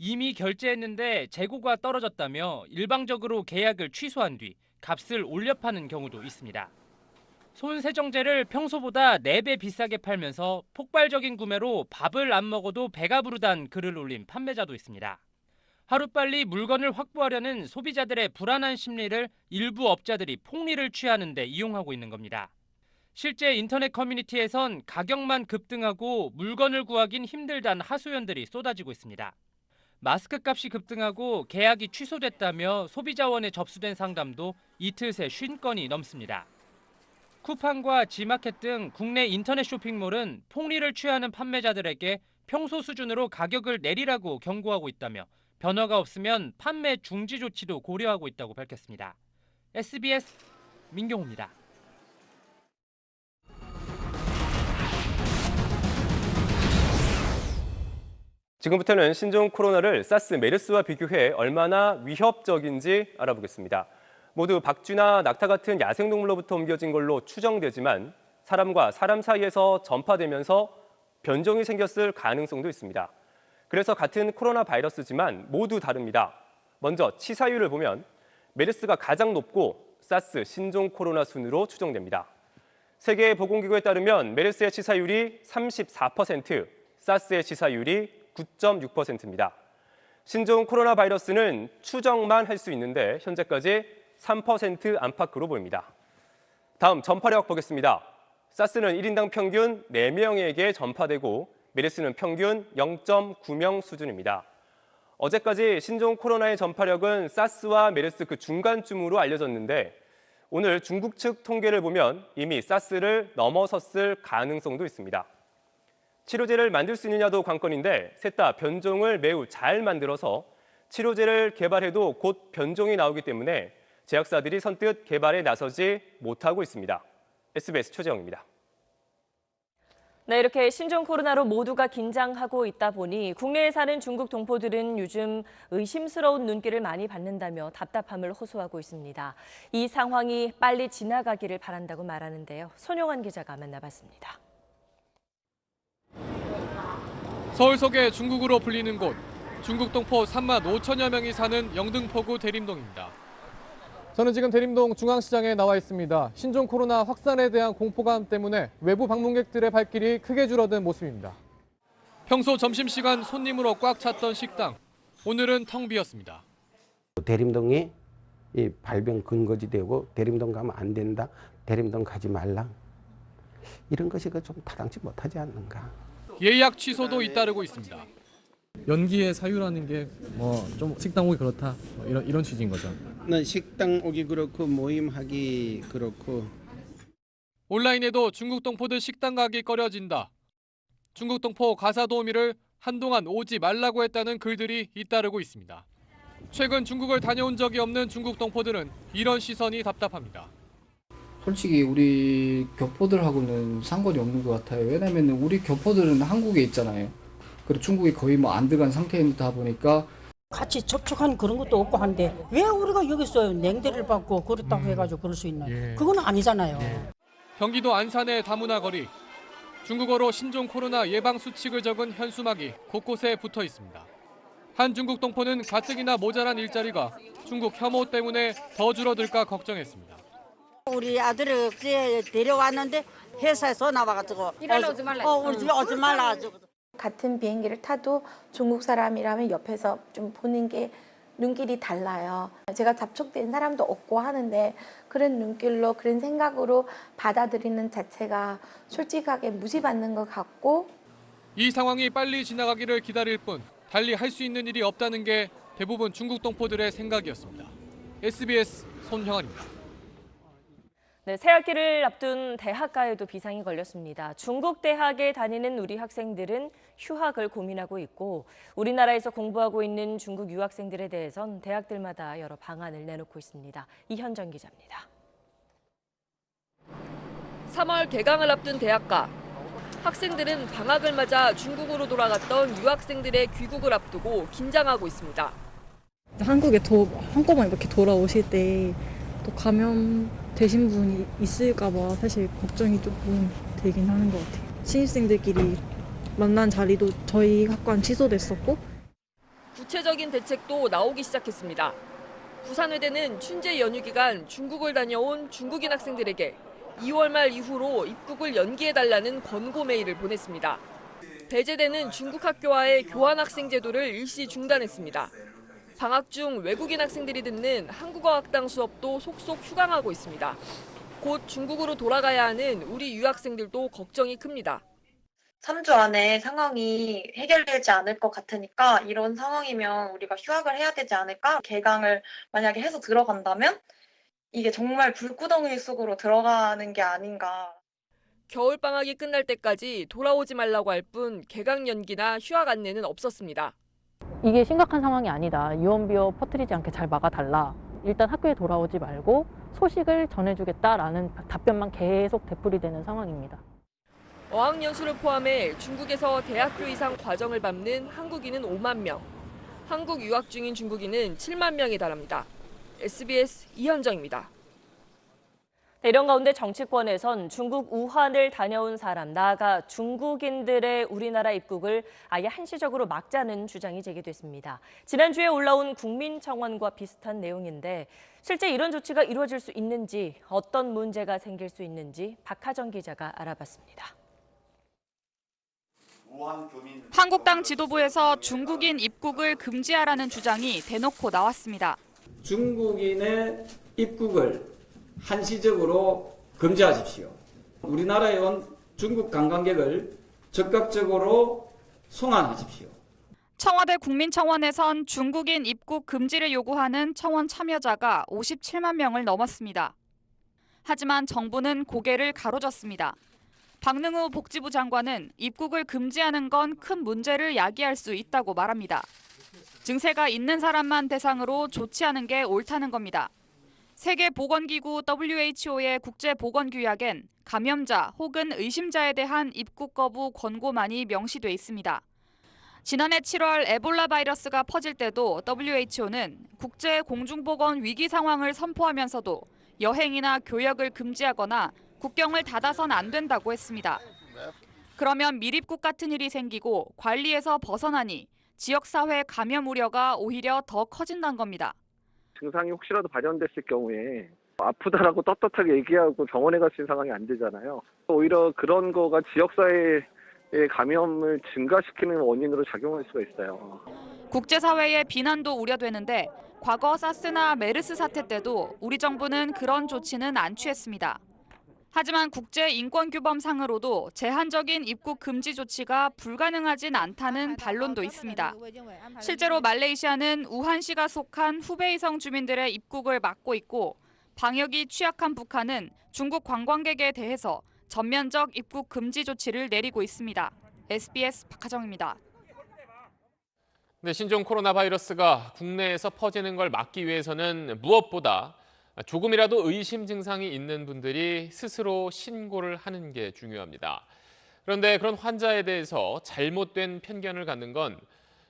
이미 결제했는데 재고가 떨어졌다며 일방적으로 계약을 취소한 뒤 값을 올려 파는 경우도 있습니다. 손 세정제를 평소보다 4배 비싸게 팔면서 폭발적인 구매로 밥을 안 먹어도 배가 부르다는 글을 올린 판매자도 있습니다. 하루빨리 물건을 확보하려는 소비자들의 불안한 심리를 일부 업자들이 폭리를 취하는 데 이용하고 있는 겁니다. 실제 인터넷 커뮤니티에선 가격만 급등하고 물건을 구하긴 힘들다는 하소연들이 쏟아지고 있습니다. 마스크 값이 급등하고 계약이 취소됐다며 소비자원에 접수된 상담도 이틀 새 50건이 넘습니다. 쿠팡과 지마켓 등 국내 인터넷 쇼핑몰은 폭리를 취하는 판매자들에게 평소 수준으로 가격을 내리라고 경고하고 있다며 변화가 없으면 판매 중지 조치도 고려하고 있다고 밝혔습니다. SBS 민경호입니다. 지금부터는 신종 코로나를 사스, 메르스와 비교해 얼마나 위협적인지 알아보겠습니다. 모두 박쥐나 낙타 같은 야생동물로부터 옮겨진 걸로 추정되지만 사람과 사람 사이에서 전파되면서 변종이 생겼을 가능성도 있습니다. 그래서 같은 코로나 바이러스지만 모두 다릅니다. 먼저 치사율을 보면 메르스가 가장 높고 사스, 신종 코로나 순으로 추정됩니다. 세계보건기구에 따르면 메르스의 치사율이 34%, 사스의 치사율이 9.6%입니다. 신종 코로나 바이러스는 추정만 할 수 있는데 현재까지 3% 안팎으로 보입니다. 다음 전파력 보겠습니다. 사스는 1인당 평균 4명에게 전파되고 메르스는 평균 0.9명 수준입니다. 어제까지 신종 코로나의 전파력은 사스와 메르스 그 중간쯤으로 알려졌는데 오늘 중국 측 통계를 보면 이미 사스를 넘어섰을 가능성도 있습니다. 치료제를 만들 수 있느냐도 관건인데 셋 다 변종을 매우 잘 만들어서 치료제를 개발해도 곧 변종이 나오기 때문에 제약사들이 선뜻 개발에 나서지 못하고 있습니다. SBS 최재영입니다. 네, 이렇게 신종 코로나로 모두가 긴장하고 있다 보니 국내에 사는 중국 동포들은 요즘 의심스러운 눈길을 많이 받는다며 답답함을 호소하고 있습니다. 이 상황이 빨리 지나가기를 바란다고 말하는데요. 손용환 기자가 만나봤습니다. 서울 속의 중국으로 불리는 곳, 중국 동포 3만 5천여 명이 사는 영등포구 대림동입니다. 저는 지금 대림동 중앙시장에 나와 있습니다. 신종 코로나 확산에 대한 공포감 때문에 외부 방문객들의 발길이 크게 줄어든 모습입니다. 평소 점심시간 손님으로 꽉 찼던 식당, 오늘은 텅 비었습니다. 대림동이 이 발병 근거지 되고 대림동 가면 안 된다, 대림동 가지 말라. 이런 것이 좀 타당치 못하지 않는가. 예약 취소도 잇따르고 있습니다. 연기의 사유라는 게 좀 식당 오기 그렇다 이런 취지인 거죠. 난 식당 오기 그렇고 모임하기 그렇고. 온라인에도 중국 동포들 식당 가기 꺼려진다. 중국 동포 가사 도우미를 한동안 오지 말라고 했다는 글들이 잇따르고 있습니다. 최근 중국을 다녀온 적이 없는 중국 동포들은 이런 시선이 답답합니다. 솔직히 우리 교포들하고는 상관이 없는 것 같아요. 왜냐면 우리 교포들은 한국에 있잖아요. 그리고 중국에 거의 안 들어간 상태이다 보니까 같이 접촉한 그런 것도 없고 한데 왜 우리가 여기서 냉대를 받고 그렇다고 해가지고 그럴 수 있나? 그건 아니잖아요. 경기도 안산의 다문화 거리. 중국어로 신종 코로나 예방 수칙을 적은 현수막이 곳곳에 붙어 있습니다. 한 중국 동포는 가뜩이나 모자란 일자리가 중국 혐오 때문에 더 줄어들까 걱정했습니다. 우리 아들을 어제 데려왔는데 회사에서 나와가지고 일하러 오지 말라. 우리 집에 오지 말라 가지고. 같은 비행기를 타도 중국 사람이라면 옆에서 좀 보는 게 눈길이 달라요. 제가 접촉된 사람도 없고 하는데 그런 눈길로 그런 생각으로 받아들이는 자체가 솔직하게 무시받는 것 같고. 이 상황이 빨리 지나가기를 기다릴 뿐 달리 할 수 있는 일이 없다는 게 대부분 중국 동포들의 생각이었습니다. SBS 손형환입니다. 네, 새학기를 앞둔 대학가에도 비상이 걸렸습니다. 중국 대학에 다니는 우리 학생들은 휴학을 고민하고 있고 우리나라에서 공부하고 있는 중국 유학생들에 대해선 대학들마다 여러 방안을 내놓고 있습니다. 이현정 기자입니다. 3월 개강을 앞둔 대학가. 학생들은 방학을 맞아 중국으로 돌아갔던 유학생들의 귀국을 앞두고 긴장하고 있습니다. 한국에 한꺼번에 이렇게 돌아오실 때 또 감염되신 분이 있을까 봐 사실 걱정이 조금 되긴 하는 것 같아요. 신입생들끼리 만난 자리도 저희 학과는 취소됐었고. 구체적인 대책도 나오기 시작했습니다. 부산외대는 춘제 연휴 기간 중국을 다녀온 중국인 학생들에게 2월 말 이후로 입국을 연기해달라는 권고 메일을 보냈습니다. 배제되는 중국 학교와의 교환학생 제도를 일시 중단했습니다. 방학 중 외국인 학생들이 듣는 한국어 학당 수업도 속속 휴강하고 있습니다. 곧 중국으로 돌아가야 하는 우리 유학생들도 걱정이 큽니다. 3주 안에 상황이 해결되지 않을 것 같으니까 이런 상황이면 우리가 휴학을 해야 되지 않을까? 개강을 만약에 해서 들어간다면 이게 정말 불구덩이 속으로 들어가는 게 아닌가. 겨울방학이 끝날 때까지 돌아오지 말라고 할 뿐 개강 연기나 휴학 안내는 없었습니다. 이게 심각한 상황이 아니다. 유언비어 퍼뜨리지 않게 잘 막아달라. 일단 학교에 돌아오지 말고 소식을 전해주겠다라는 답변만 계속 되풀이되는 상황입니다. 어학연수를 포함해 중국에서 대학교 이상 과정을 밟는 한국인은 5만 명, 한국 유학 중인 중국인은 7만 명에 달합니다. SBS 이현정입니다. 이런 가운데 정치권에선 중국 우한을 다녀온 사람, 나아가 중국인들의 우리나라 입국을 아예 한시적으로 막자는 주장이 제기됐습니다. 지난주에 올라온 국민청원과 비슷한 내용인데 실제 이런 조치가 이루어질 수 있는지, 어떤 문제가 생길 수 있는지 박하정 기자가 알아봤습니다. 한국당 지도부에서 중국인 입국을 금지하라는 주장이 대놓고 나왔습니다. 중국인의 입국을 한시적으로 금지하십시오. 우리나라에 온 중국 관광객을 적극적으로 송환하십시오. 청와대 국민청원에선 중국인 입국 금지를 요구하는 청원 참여자가 57만 명을 넘었습니다. 하지만 정부는 고개를 가로졌습니다. 박능우 복지부 장관은 입국을 금지하는 건 큰 문제를 야기할 수 있다고 말합니다. 증세가 있는 사람만 대상으로 조치하는 게 옳다는 겁니다. 세계보건기구 WHO의 국제보건규약엔 감염자 혹은 의심자에 대한 입국 거부 권고만이 명시돼 있습니다. 지난해 7월 에볼라 바이러스가 퍼질 때도 WHO는 국제 공중보건 위기 상황을 선포하면서도 여행이나 교역을 금지하거나 국경을 닫아선 안 된다고 했습니다. 그러면 밀입국 같은 일이 생기고 관리에서 벗어나니 지역사회 감염 우려가 오히려 더 커진다는 겁니다. 증상이 혹시라도 발현됐을 경우에 아프다라고 떳떳하게 얘기하고 병원에 갈 수 있는 상황이 안 되잖아요. 오히려 그런 거가 지역사회의 감염을 증가시키는 원인으로 작용할 수가 있어요. 국제사회의 비난도 우려되는데 과거 사스나 메르스 사태 때도 우리 정부는 그런 조치는 안 취했습니다. 하지만 국제인권규범상으로도 제한적인 입국 금지 조치가 불가능하진 않다는 반론도 있습니다. 실제로 말레이시아는 우한시가 속한 후베이성 주민들의 입국을 막고 있고 방역이 취약한 북한은 중국 관광객에 대해서 전면적 입국 금지 조치를 내리고 있습니다. SBS 박하정입니다. 네, 신종 코로나 바이러스가 국내에서 퍼지는 걸 막기 위해서는 무엇보다 조금이라도 의심 증상이 있는 분들이 스스로 신고를 하는 게 중요합니다. 그런데 그런 환자에 대해서 잘못된 편견을 갖는 건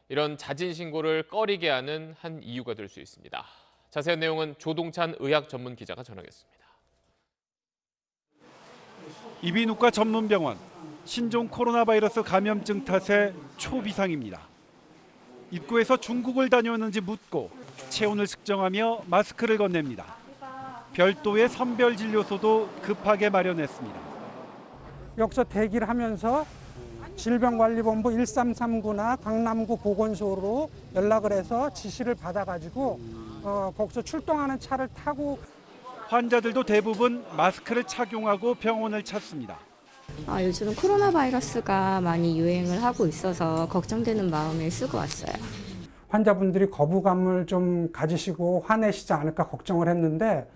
이런 자진 신고를 꺼리게 하는 한 이유가 될 수 있습니다. 자세한 내용은 조동찬 의학 전문 기자가 전하겠습니다. 이비인후과 전문병원, 신종 코로나 바이러스 감염증 탓에 초비상입니다. 입구에서 중국을 다녀오는지 묻고 체온을 측정하며 마스크를 건넵니다. 별도의 선별진료소도 급하게 마련했습니다. 여기서 대기를 하면서 질병관리본부 1339나 강남구 보건소로 연락을 해서 지시를 받아가지고 거기서 출동하는 차를 타고 환자들도 대부분 마스크를 착용하고 병원을 찾습니다. 요즘은 코로나 바이러스가 많이 유행을 하고 있어서 걱정되는 마음에 쓰고 왔어요. 환자분들이 거부감을 좀 가지시고 화내시지 않을까 걱정을 했는데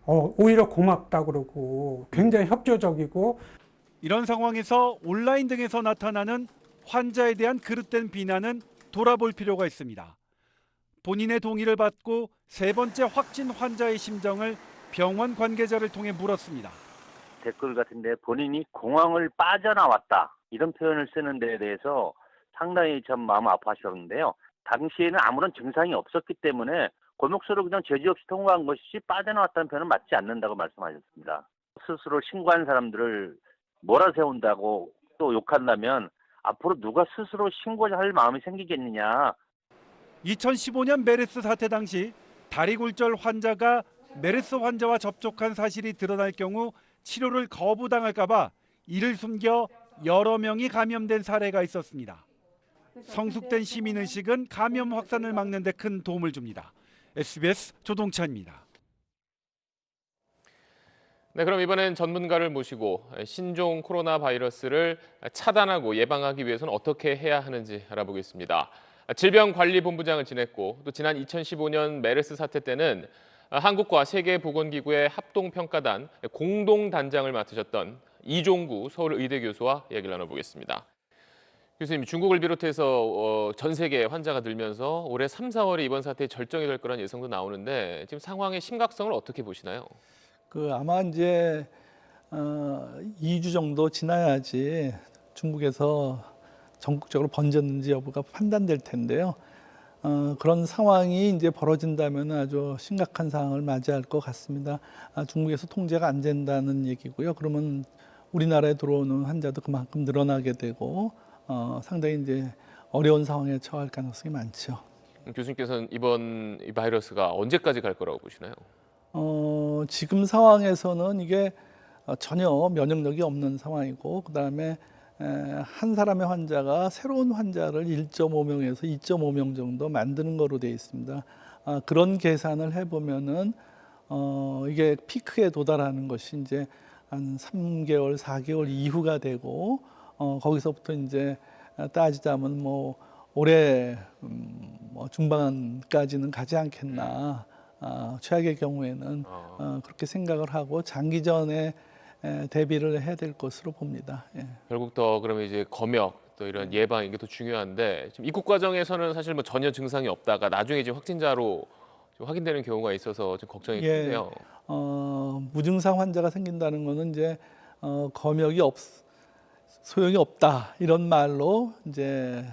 오히려 고맙다 그러고 굉장히 협조적이고 이런 상황에서 온라인 등에서 나타나는 환자에 대한 그릇된 비난은 돌아볼 필요가 있습니다. 본인의 동의를 받고 세 번째 확진 환자의 심정을 병원 관계자를 통해 물었습니다. 댓글 같은데 본인이 공항을 빠져나왔다 이런 표현을 쓰는 데에 대해서 상당히 참 마음 아파하셨는데요. 당시에는 아무런 증상이 없었기 때문에 골목수로 그냥 제지 없이 통과한 것이지 빠져나왔다는 표현은 맞지 않는다고 말씀하셨습니다. 스스로 신고한 사람들을 몰아세운다고 또 욕한다면 앞으로 누가 스스로 신고할 마음이 생기겠느냐. 2015년 메르스 사태 당시 다리 골절 환자가 메르스 환자와 접촉한 사실이 드러날 경우 치료를 거부당할까봐 이를 숨겨 여러 명이 감염된 사례가 있었습니다. 성숙된 시민의식은 감염 확산을 막는 데 큰 도움을 줍니다. SBS 조동찬입니다. 네, 그럼 이번엔 전문가를 모시고 신종 코로나 바이러스를 차단하고 예방하기 위해서는 어떻게 해야 하는지 알아보겠습니다. 질병관리본부장을 지냈고 또 지난 2015년 메르스 사태 때는 한국과 세계보건기구의 합동평가단 공동단장을 맡으셨던 이종구 서울의대 교수와 이야기를 나눠보겠습니다. 교수님, 중국을 비롯해서 전 세계 환자가 늘면서 올해 3, 4월에 이번 사태의 절정이 될 거란 예상도 나오는데 지금 상황의 심각성을 어떻게 보시나요? 아마 이제 2주 정도 지나야지 중국에서 전국적으로 번졌는지 여부가 판단될 텐데요. 그런 상황이 이제 벌어진다면 아주 심각한 상황을 맞이할 것 같습니다. 중국에서 통제가 안 된다는 얘기고요. 그러면 우리나라에 들어오는 환자도 그만큼 늘어나게 되고 상당히 이제 어려운 상황에 처할 가능성이 많죠. 교수님께서는 이번 이 바이러스가 언제까지 갈 거라고 보시나요? 지금 상황에서는 이게 전혀 면역력이 없는 상황이고 그다음에 한 사람의 환자가 새로운 환자를 1.5명에서 2.5명 정도 만드는 거로 되어 있습니다. 그런 계산을 해보면은 이게 피크에 도달하는 것이 이제 한 3개월, 4개월 이후가 되고 거기서부터 이제 따지자면 뭐 올해 중반까지는 가지 않겠나. 최악의 경우에는 그렇게 생각을 하고 장기전에 대비를 해야 될 것으로 봅니다. 예. 결국 더 그러면 이제 검역 또 이런 예방 이게 더 중요한데 지금 입국 과정에서는 사실 뭐 전혀 증상이 없다가 나중에 지금 확진자로 확인되는 경우가 있어서 좀 걱정이 큰데요. 무증상 환자가 생긴다는 거는 이제 검역이 소용이 없다 이런 말로 이제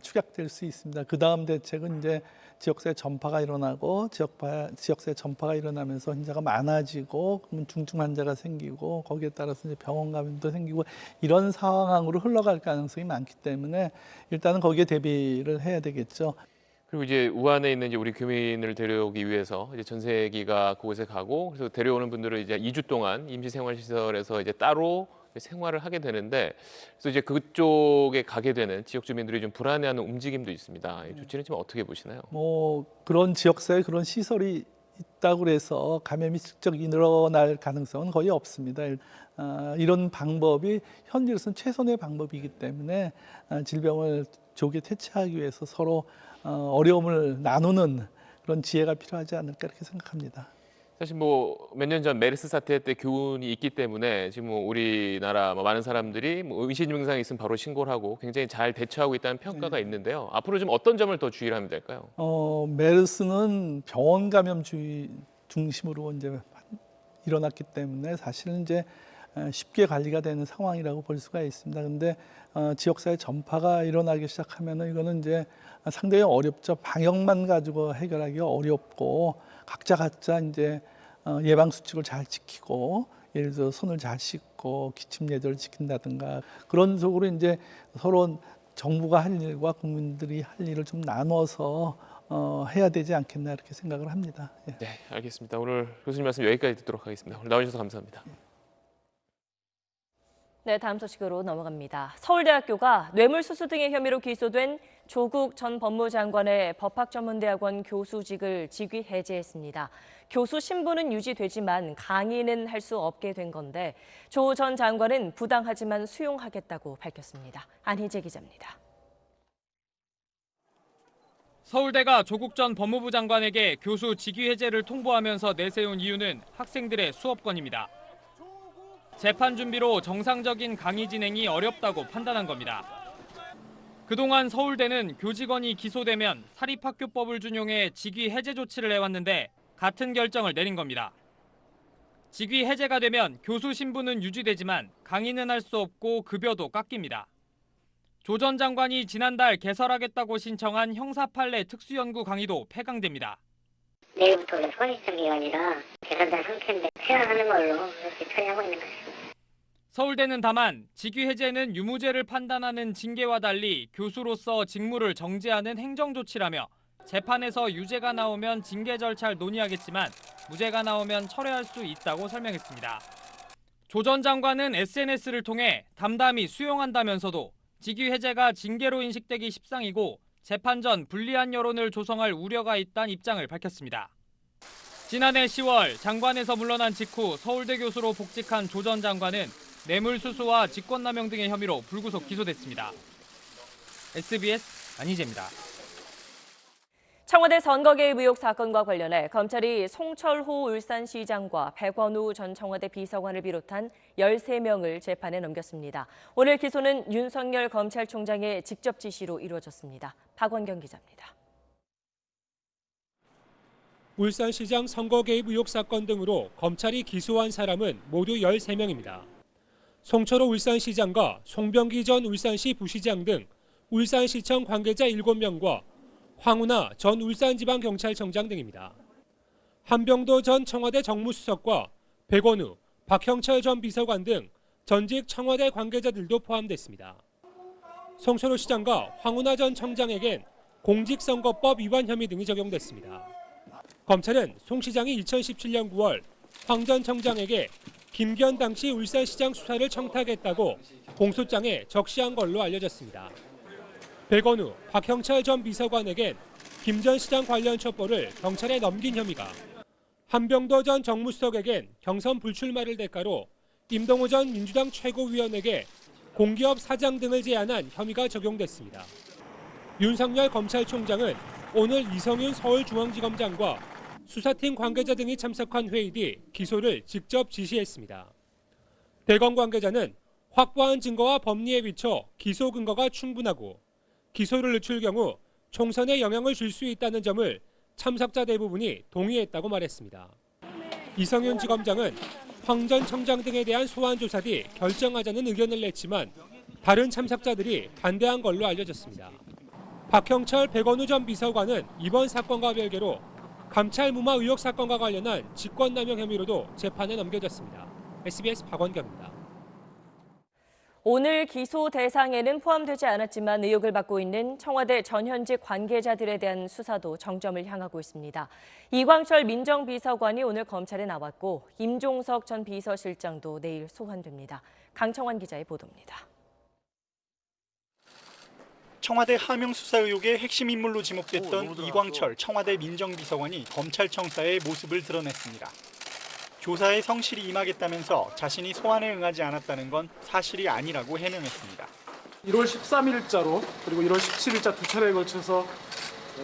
축약될 수 있습니다. 그 다음 대책은 이제 지역사회 전파가 일어나고 지역사회 전파가 일어나면서 환자가 많아지고 그러면 중증 환자가 생기고 거기에 따라서 이제 병원 감염도 생기고 이런 상황으로 흘러갈 가능성이 많기 때문에 일단은 거기에 대비를 해야 되겠죠. 그리고 이제 우한에 있는 이제 우리 교민을 데려오기 위해서 이제 전세기가 그곳에 가고 그래서 데려오는 분들을 이제 2주 동안 임시생활시설에서 이제 따로 생활을 하게 되는데 그래서 이제 그쪽에 가게 되는 지역 주민들이 좀 불안해하는 움직임도 있습니다. 이 조치는 지금 어떻게 보시나요? 그런 지역사회 그런 시설이 있다고 해서 감염이 직접 일어날 가능성은 거의 없습니다. 이런 방법이 현재로서는 최선의 방법이기 때문에 질병을 조기에 퇴치하기 위해서 서로 어려움을 나누는 그런 지혜가 필요하지 않을까 이렇게 생각합니다. 사실 뭐 몇 년 전 메르스 사태 때 교훈이 있기 때문에 지금 뭐 우리나라 많은 사람들이 뭐 의심 증상이 있으면 바로 신고를 하고 굉장히 잘 대처하고 있다는 평가가 있는데요. 앞으로 좀 어떤 점을 더 주의를 하면 될까요? 메르스는 병원 감염 중심으로 이제 일어났기 때문에 사실은 이제 쉽게 관리가 되는 상황이라고 볼 수가 있습니다. 근데 지역사회 전파가 일어나기 시작하면은 이거는 이제 상당히 어렵죠. 방역만 가지고 해결하기가 어렵고 각자 이제 예방 수칙을 잘 지키고 예를 들어 손을 잘 씻고 기침 예절을 지킨다든가 그런 속으로 이제 서로 정부가 할 일과 국민들이 할 일을 좀 나눠서 해야 되지 않겠나 이렇게 생각을 합니다. 예. 네, 알겠습니다. 오늘 교수님 말씀 여기까지 듣도록 하겠습니다. 오늘 나와주셔서 감사합니다. 네, 다음 소식으로 넘어갑니다. 서울대학교가 뇌물수수 등의 혐의로 기소된 조국 전 법무장관의 법학전문대학원 교수직을 직위 해제했습니다. 교수 신분은 유지되지만 강의는 할 수 없게 된 건데 조 전 장관은 부당하지만 수용하겠다고 밝혔습니다. 안희재 기자입니다. 서울대가 조국 전 법무부 장관에게 교수 직위 해제를 통보하면서 내세운 이유는 학생들의 수업권입니다. 재판 준비로 정상적인 강의 진행이 어렵다고 판단한 겁니다. 그동안 서울대는 교직원이 기소되면 사립학교법을 준용해 직위 해제 조치를 해왔는데 같은 결정을 내린 겁니다. 직위 해제가 되면 교수 신분은 유지되지만 강의는 할 수 없고 급여도 깎입니다. 조 전 장관이 지난달 개설하겠다고 신청한 형사 판례 특수연구 강의도 폐강됩니다. 내일부터 소환시청 기간이라 개설된 상태인데 폐하하는 걸로 이렇게 처리하고 있는 것입니다. 서울대는 다만 직위 해제는 유무죄를 판단하는 징계와 달리 교수로서 직무를 정지하는 행정조치라며 재판에서 유죄가 나오면 징계 절차를 논의하겠지만 무죄가 나오면 철회할 수 있다고 설명했습니다. 조 전 장관은 SNS를 통해 담담히 수용한다면서도 직위 해제가 징계로 인식되기 십상이고 재판 전 불리한 여론을 조성할 우려가 있다는 입장을 밝혔습니다. 지난해 10월 장관에서 물러난 직후 서울대 교수로 복직한 조 전 장관은 뇌물수수와 직권남용 등의 혐의로 불구속 기소됐습니다. SBS 안희재입니다. 청와대 선거 개입 의혹 사건과 관련해 검찰이 송철호 울산시장과 백원우 전 청와대 비서관을 비롯한 13명을 재판에 넘겼습니다. 오늘 기소는 윤석열 검찰총장의 직접 지시로 이루어졌습니다. 박원경 기자입니다. 울산시장 선거 개입 의혹 사건 등으로 검찰이 기소한 사람은 모두 13명입니다. 송철호 울산시장과 송병기 전 울산시 부시장 등 울산시청 관계자 7명과 황운하 전 울산지방경찰청장 등입니다. 한병도 전 청와대 정무수석과 백원우, 박형철 전 비서관 등 전직 청와대 관계자들도 포함됐습니다. 송철호 시장과 황운하 전 청장에겐 공직선거법 위반 혐의 등이 적용됐습니다. 검찰은 송 시장이 2017년 9월 황 전 청장에게 김기현 당시 울산시장 수사를 청탁했다고 공소장에 적시한 걸로 알려졌습니다. 백원우, 박형철 전 비서관에겐 김 전 시장 관련 첩보를 경찰에 넘긴 혐의가, 한병도 전 정무수석에겐 경선 불출마를 대가로 임동호 전 민주당 최고위원에게 공기업 사장 등을 제안한 혐의가 적용됐습니다. 윤석열 검찰총장은 오늘 이성윤 서울중앙지검장과 수사팀 관계자 등이 참석한 회의 뒤 기소를 직접 지시했습니다. 대검 관계자는 확보한 증거와 법리에 비춰 기소 근거가 충분하고 기소를 늦출 경우 총선에 영향을 줄 수 있다는 점을 참석자 대부분이 동의했다고 말했습니다. 이성윤 지검장은 황 전 청장 등에 대한 소환 조사 뒤 결정하자는 의견을 냈지만 다른 참석자들이 반대한 걸로 알려졌습니다. 박형철, 백원우 전 비서관은 이번 사건과 별개로 감찰 무마 의혹 사건과 관련한 직권남용 혐의로도 재판에 넘겨졌습니다. SBS 박원경입니다. 오늘 기소 대상에는 포함되지 않았지만 의혹을 받고 있는 청와대 전현직 관계자들에 대한 수사도 정점을 향하고 있습니다. 이광철 민정비서관이 오늘 검찰에 나왔고 임종석 전 비서실장도 내일 소환됩니다. 강청환 기자의 보도입니다. 청와대 하명 수사 의혹의 핵심 인물로 지목됐던 이광철 청와대 민정비서관이 검찰청사의 모습을 드러냈습니다. 조사에 성실히 임하겠다면서 자신이 소환에 응하지 않았다는 건 사실이 아니라고 해명했습니다. 1월 13일자로 그리고 1월 17일자 두 차례에 걸쳐서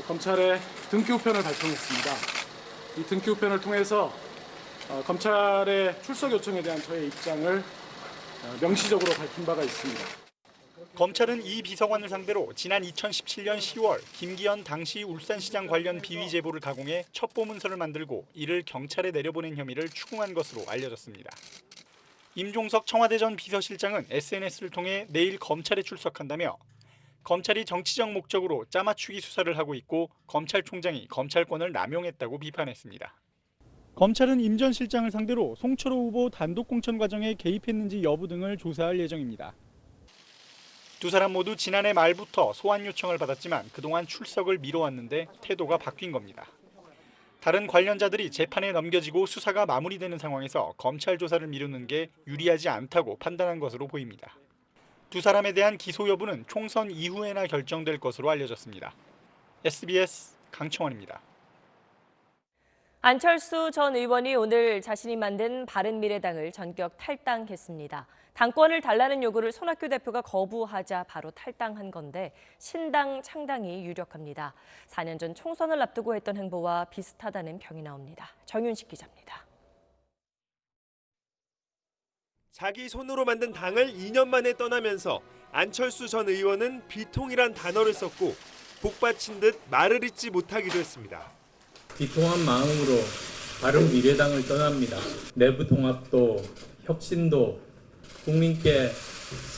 검찰에 등기 우편을 발송했습니다. 이 등기 우편을 통해서 검찰의 출석 요청에 대한 저의 입장을 명시적으로 밝힌 바가 있습니다. 검찰은 이 비서관을 상대로 지난 2017년 10월 김기현 당시 울산시장 관련 비위 제보를 가공해 첩보 문서를 만들고 이를 경찰에 내려보낸 혐의를 추궁한 것으로 알려졌습니다. 임종석 청와대 전 비서실장은 SNS를 통해 내일 검찰에 출석한다며 검찰이 정치적 목적으로 짜맞추기 수사를 하고 있고 검찰총장이 검찰권을 남용했다고 비판했습니다. 검찰은 임 전 실장을 상대로 송철호 후보 단독 공천 과정에 개입했는지 여부 등을 조사할 예정입니다. 두 사람 모두 지난해 말부터 소환 요청을 받았지만 그동안 출석을 미뤄왔는데 태도가 바뀐 겁니다. 다른 관련자들이 재판에 넘겨지고 수사가 마무리되는 상황에서 검찰 조사를 미루는 게 유리하지 않다고 판단한 것으로 보입니다. 두 사람에 대한 기소 여부는 총선 이후에나 결정될 것으로 알려졌습니다. SBS 강청원입니다. 안철수 전 의원이 오늘 자신이 만든 바른미래당을 전격 탈당했습니다. 당권을 달라는 요구를 손학규 대표가 거부하자 바로 탈당한 건데 신당 창당이 유력합니다. 4년 전 총선을 앞두고 했던 행보와 비슷하다는 평이 나옵니다. 정윤식 기자입니다. 자기 손으로 만든 당을 2년 만에 떠나면서 안철수 전 의원은 비통이란 단어를 썼고 복받친 듯 말을 잇지 못하기도 했습니다. 비통한 마음으로 바른미래당을 떠납니다. 내부 통합도 혁신도 국민께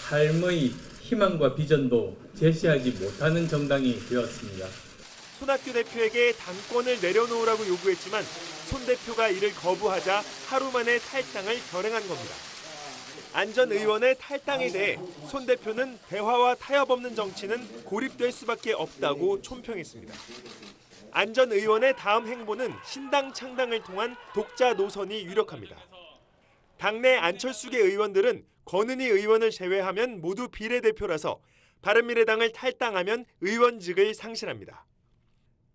삶의 희망과 비전도 제시하지 못하는 정당이 되었습니다. 손학규 대표에게 당권을 내려놓으라고 요구했지만 손 대표가 이를 거부하자 하루 만에 탈당을 결행한 겁니다. 안 전 의원의 탈당에 대해 손 대표는 대화와 타협 없는 정치는 고립될 수밖에 없다고 촌평했습니다. 안 전 의원의 다음 행보는 신당 창당을 통한 독자 노선이 유력합니다. 당내 안철수계 의원들은 권은희 의원을 제외하면 모두 비례대표라서 바른미래당을 탈당하면 의원직을 상실합니다.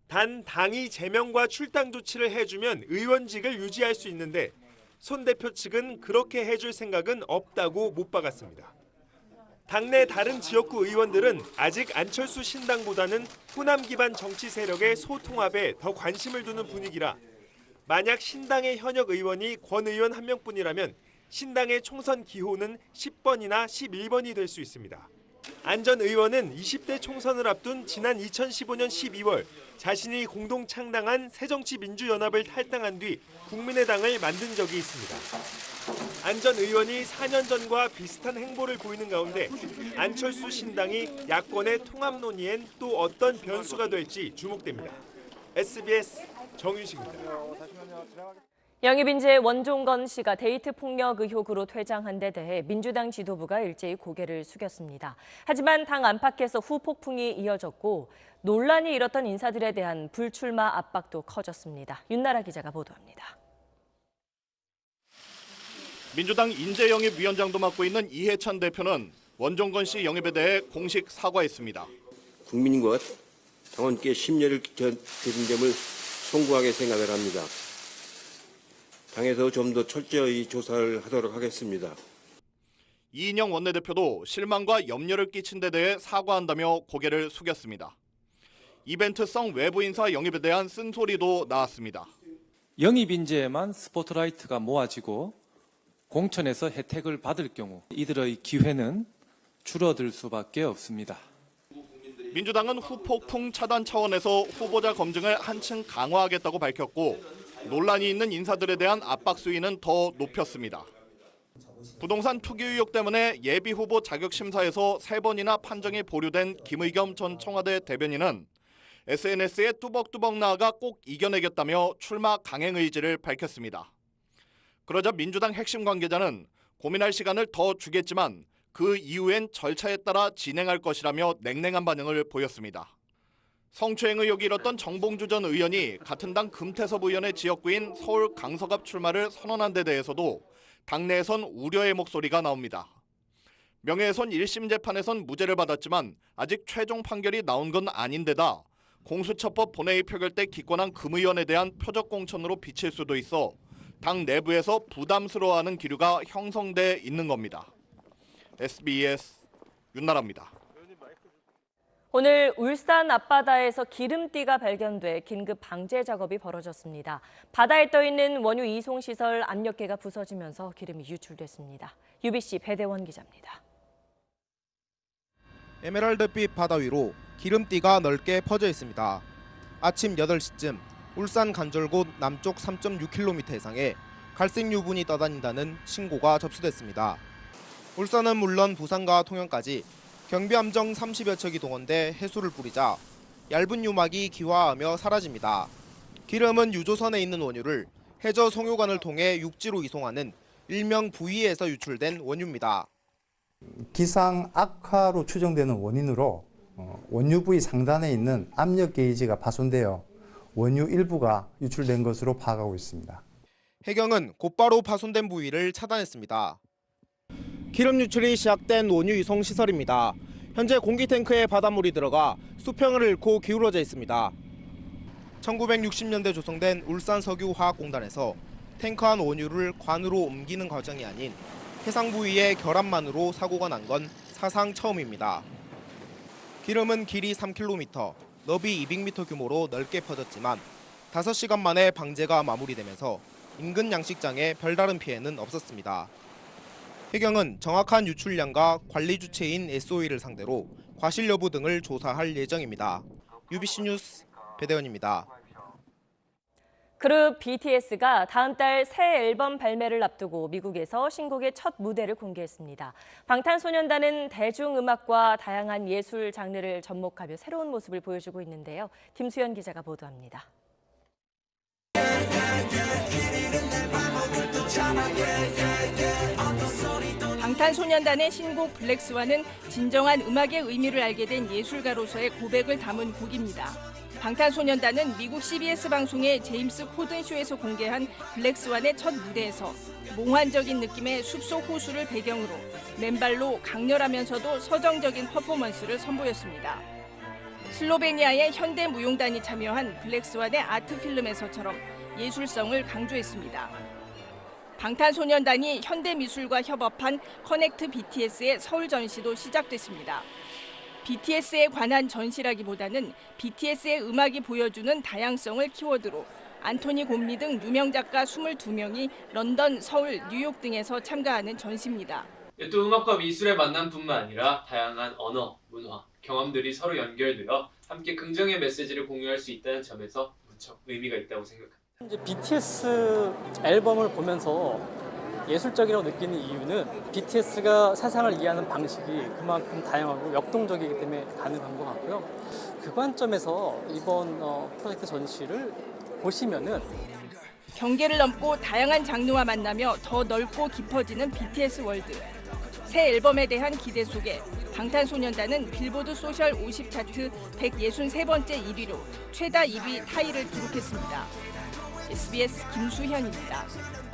단 당이 제명과 출당 조치를 해주면 의원직을 유지할 수 있는데 손 대표 측은 그렇게 해줄 생각은 없다고 못 박았습니다. 당내 다른 지역구 의원들은 아직 안철수 신당보다는 호남 기반 정치 세력의 소통합에 더 관심을 두는 분위기라 만약 신당의 현역 의원이 권 의원 한 명뿐이라면 신당의 총선 기호는 10번이나 11번이 될 수 있습니다. 안 전 의원은 20대 총선을 앞둔 지난 2015년 12월 자신이 공동 창당한 새정치민주연합을 탈당한 뒤 국민의당을 만든 적이 있습니다. 안 전 의원이 4년 전과 비슷한 행보를 보이는 가운데 안철수 신당이 야권의 통합 논의엔 또 어떤 변수가 될지 주목됩니다. SBS 정윤식입니다. 영입인재 원종건 씨가 데이트 폭력 의혹으로 퇴장한 데 대해 민주당 지도부가 일제히 고개를 숙였습니다. 하지만 당 안팎에서 후폭풍이 이어졌고 논란이 일었던 인사들에 대한 불출마 압박도 커졌습니다. 윤나라 기자가 보도합니다. 민주당 인재영입위원장도 맡고 있는 이해찬 대표는 원종건 씨 영입에 대해 공식 사과했습니다. 국민과 당원께 심려를 끼친 점을 송구하게 생각을 합니다. 당에서 좀 더 철저히 조사를 하도록 하겠습니다. 이인영 원내대표도 실망과 염려를 끼친 데 대해 사과한다며 고개를 숙였습니다. 이벤트성 외부 인사 영입에 대한 쓴소리도 나왔습니다. 영입 인재에만 스포트라이트가 모아지고 공천에서 혜택을 받을 경우 이들의 기회는 줄어들 수밖에 없습니다. 민주당은 후폭풍 차단 차원에서 후보자 검증을 한층 강화하겠다고 밝혔고 논란이 있는 인사들에 대한 압박 수위는 더 높였습니다. 부동산 투기 의혹 때문에 예비 후보 자격 심사에서 3번이나 판정이 보류된 김의겸 전 청와대 대변인은 SNS에 뚜벅뚜벅 나아가 꼭 이겨내겠다며 출마 강행 의지를 밝혔습니다. 그러자 민주당 핵심 관계자는 고민할 시간을 더 주겠지만 그 이후엔 절차에 따라 진행할 것이라며 냉랭한 반응을 보였습니다. 성추행 의혹이 일었던 정봉주 전 의원이 같은 당 금태섭 의원의 지역구인 서울 강서갑 출마를 선언한 데 대해서도 당내에선 우려의 목소리가 나옵니다. 명예훼손 1심 재판에선 무죄를 받았지만 아직 최종 판결이 나온 건 아닌데다 공수처법 본회의 표결 때 기권한 금 의원에 대한 표적 공천으로 비칠 수도 있어 당 내부에서 부담스러워하는 기류가 형성돼 있는 겁니다. SBS 윤나라입니다. 오늘 울산 앞바다에서 기름띠가 발견돼 긴급 방제 작업이 벌어졌습니다. 바다에 떠있는 원유 이송시설 압력계가 부서지면서 기름이 유출됐습니다. UBC 배대원 기자입니다. 에메랄드빛 바다 위로 기름띠가 넓게 퍼져 있습니다. 아침 8시쯤 울산 간절곶 남쪽 3.6km 해상에 갈색 유분이 떠다닌다는 신고가 접수됐습니다. 울산은 물론 부산과 통영까지 경비함정 30여 척이 동원돼 해수를 뿌리자 얇은 유막이 기화하며 사라집니다. 기름은 유조선에 있는 원유를 해저 송유관을 통해 육지로 이송하는 일명 부위에서 유출된 원유입니다. 기상 악화로 추정되는 원인으로 원유 부위 상단에 있는 압력 게이지가 파손되어 원유 일부가 유출된 것으로 파악하고 있습니다. 해경은 곧바로 파손된 부위를 차단했습니다. 기름 유출이 시작된 원유 이송 시설입니다. 현재 공기 탱크에 바닷물이 들어가 수평을 잃고 기울어져 있습니다. 1960년대 조성된 울산석유화학공단에서 탱크한 원유를 관으로 옮기는 과정이 아닌 해상 부위의 결함만으로 사고가 난 건 사상 처음입니다. 기름은 길이 3km, 너비 200m 규모로 넓게 퍼졌지만 5시간 만에 방제가 마무리되면서 인근 양식장에 별다른 피해는 없었습니다. 해경은 정확한 유출량과 관리 주체인 SOE를 상대로 과실 여부 등을 조사할 예정입니다. UBC 뉴스 배대원입니다. 그룹 BTS가 다음 달 새 앨범 발매를 앞두고 미국에서 신곡의 첫 무대를 공개했습니다. 방탄소년단은 대중음악과 다양한 예술 장르를 접목하며 새로운 모습을 보여주고 있는데요. 김수연 기자가 보도합니다. 방탄소년단의 신곡 블랙스완은 진정한 음악의 의미를 알게 된 예술가로서의 고백을 담은 곡입니다. 방탄소년단은 미국 CBS 방송의 제임스 코든 쇼에서 공개한 블랙스완의 첫 무대에서 몽환적인 느낌의 숲속 호수를 배경으로 맨발로 강렬하면서도 서정적인 퍼포먼스를 선보였습니다. 슬로베니아의 현대무용단이 참여한 블랙스완의 아트 필름에서처럼 예술성을 강조했습니다. 방탄소년단이 현대미술과 협업한 커넥트 BTS의 서울 전시도 시작됐습니다. BTS에 관한 전시라기보다는 BTS의 음악이 보여주는 다양성을 키워드로 안토니 곰리 등 유명 작가 22명이 런던, 서울, 뉴욕 등에서 참가하는 전시입니다. 또 음악과 미술의 만남뿐만 아니라 다양한 언어, 문화, 경험들이 서로 연결되어 함께 긍정의 메시지를 공유할 수 있다는 점에서 무척 의미가 있다고 생각합니다. 이제 BTS 앨범을 보면서 예술적이라고 느끼는 이유는 BTS가 세상을 이해하는 방식이 그만큼 다양하고 역동적이기 때문에 가능한 것 같고요. 그 관점에서 이번 프로젝트 전시를 보시면은 경계를 넘고 다양한 장르와 만나며 더 넓고 깊어지는 BTS 월드. 새 앨범에 대한 기대 속에 방탄소년단은 빌보드 소셜 50 차트 163번째 1위로 최다 2위 타이를 기록했습니다. SBS 김수현입니다.